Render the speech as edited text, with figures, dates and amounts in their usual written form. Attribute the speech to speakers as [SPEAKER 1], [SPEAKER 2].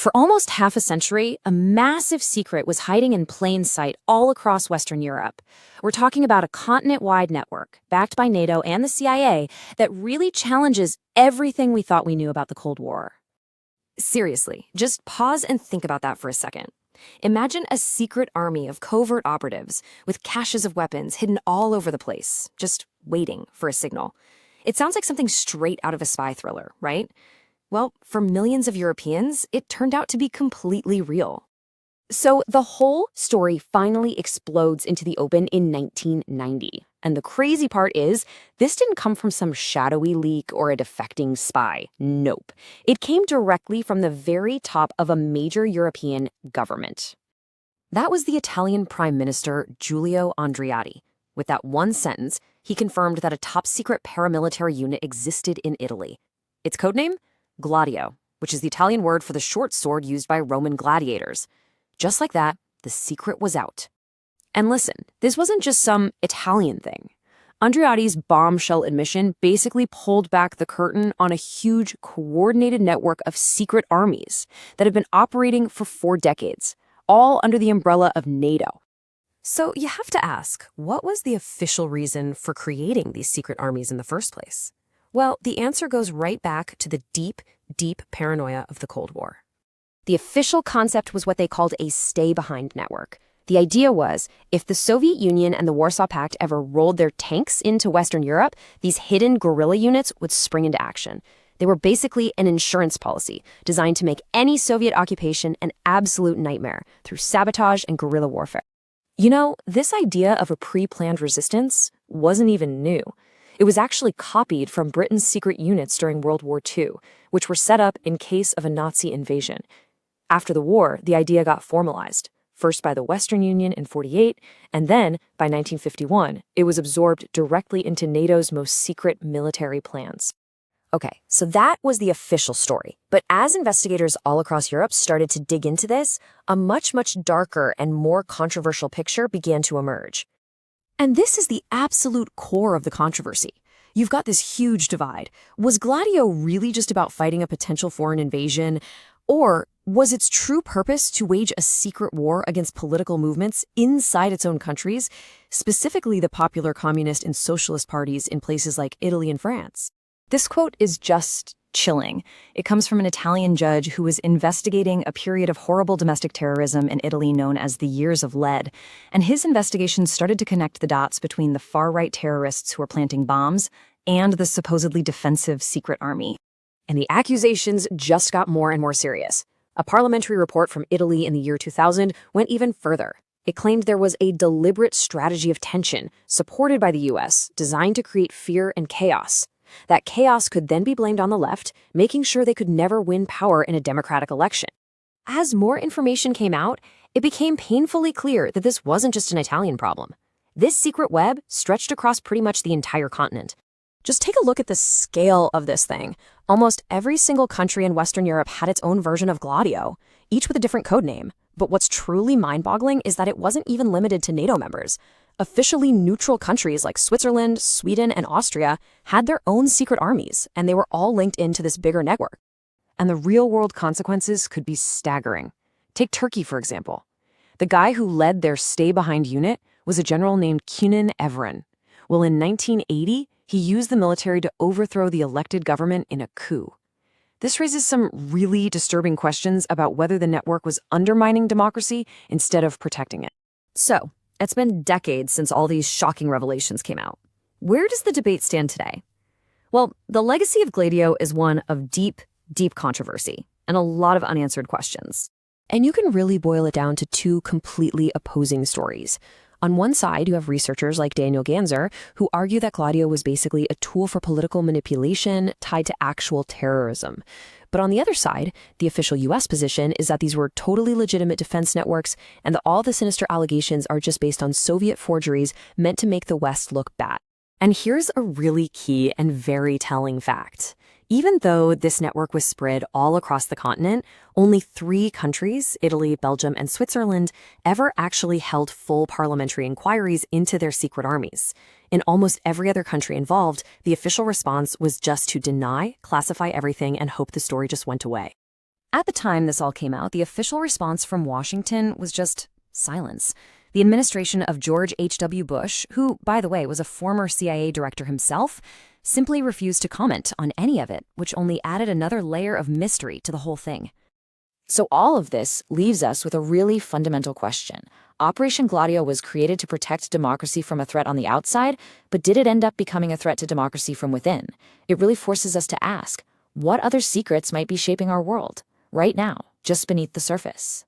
[SPEAKER 1] For almost half a century, a massive secret was hiding in plain sight all across Western Europe. We're talking about a continent-wide network, backed by NATO and the CIA, that really challenges everything we thought we knew about the Cold War. Seriously, just pause and think about that for a second. Imagine a secret army of covert operatives with caches of weapons hidden all over the place, just waiting for a signal. It sounds like something straight out of a spy thriller, right? Well, for millions of Europeans, it turned out to be completely real. So the whole story finally explodes into the open in 1990. And the crazy part is, this didn't come from some shadowy leak or a defecting spy. Nope. It came directly from the very top of a major European government. That was the Italian Prime Minister Giulio Andreotti. With that one sentence, he confirmed that a top-secret paramilitary unit existed in Italy. Its codename? Gladio, which is the Italian word for the short sword used by Roman gladiators. Just like that, the secret was out. And listen, this wasn't just some Italian thing. Andreotti's bombshell admission basically pulled back the curtain on a huge, coordinated network of secret armies that have been operating for 4 decades, all under the umbrella of NATO. So you have to ask, what was the official reason for creating these secret armies in the first place? Well, the answer goes right back to the deep, deep paranoia of the Cold War. The official concept was what they called a stay-behind network. The idea was, if the Soviet Union and the Warsaw Pact ever rolled their tanks into Western Europe, these hidden guerrilla units would spring into action. They were basically an insurance policy designed to make any Soviet occupation an absolute nightmare through sabotage and guerrilla warfare. You know, this idea of a pre-planned resistance wasn't even new. It was actually copied from Britain's secret units during World War II, which were set up in case of a Nazi invasion. After the war, the idea got formalized, first by the Western Union in 1948, and then, by 1951, it was absorbed directly into NATO's most secret military plans. Okay, so that was the official story. But as investigators all across Europe started to dig into this, a much, much darker and more controversial picture began to emerge. And this is the absolute core of the controversy. You've got this huge divide. Was Gladio really just about fighting a potential foreign invasion? Or was its true purpose to wage a secret war against political movements inside its own countries, specifically the popular communist and socialist parties in places like Italy and France? This quote is just chilling. It comes from an Italian judge who was investigating a period of horrible domestic terrorism in Italy known as the Years of Lead, and his investigation started to connect the dots between the far-right terrorists who were planting bombs and the supposedly defensive secret army. And the accusations just got more and more serious. A parliamentary report from Italy in the year 2000 went even further. It claimed there was a deliberate strategy of tension, supported by the US, designed to create fear and chaos. That chaos could then be blamed on the left, making sure they could never win power in a democratic election. As more information came out, it became painfully clear that this wasn't just an Italian problem. This secret web stretched across pretty much the entire continent. Just take a look at the scale of this thing. Almost every single country in Western Europe had its own version of Gladio, each with a different codename. But what's truly mind-boggling is that it wasn't even limited to NATO members. Officially neutral countries like Switzerland, Sweden, and Austria had their own secret armies, and they were all linked into this bigger network. And the real-world consequences could be staggering. Take Turkey, for example. The guy who led their stay-behind unit was a general named Kenan Evren. Well, in 1980, he used the military to overthrow the elected government in a coup. This raises some really disturbing questions about whether the network was undermining democracy instead of protecting it. So, it's been decades since all these shocking revelations came out. Where does the debate stand today? Well, the legacy of Gladio is one of deep, deep controversy and a lot of unanswered questions. And you can really boil it down to 2 completely opposing stories. On one side, you have researchers like Daniel Ganser, who argue that Gladio was basically a tool for political manipulation tied to actual terrorism. But on the other side, the official U.S. position is that these were totally legitimate defense networks and that all the sinister allegations are just based on Soviet forgeries meant to make the West look bad. And here's a really key and very telling fact. Even though this network was spread all across the continent, only 3 countries, Italy, Belgium, and Switzerland, ever actually held full parliamentary inquiries into their secret armies. In almost every other country involved, the official response was just to deny, classify everything, and hope the story just went away. At the time this all came out, the official response from Washington was just silence. The administration of George H.W. Bush, who, by the way, was a former CIA director himself, simply refused to comment on any of it, which only added another layer of mystery to the whole thing. So all of this leaves us with a really fundamental question. Operation Gladio was created to protect democracy from a threat on the outside, but did it end up becoming a threat to democracy from within? It really forces us to ask, what other secrets might be shaping our world, right now, just beneath the surface?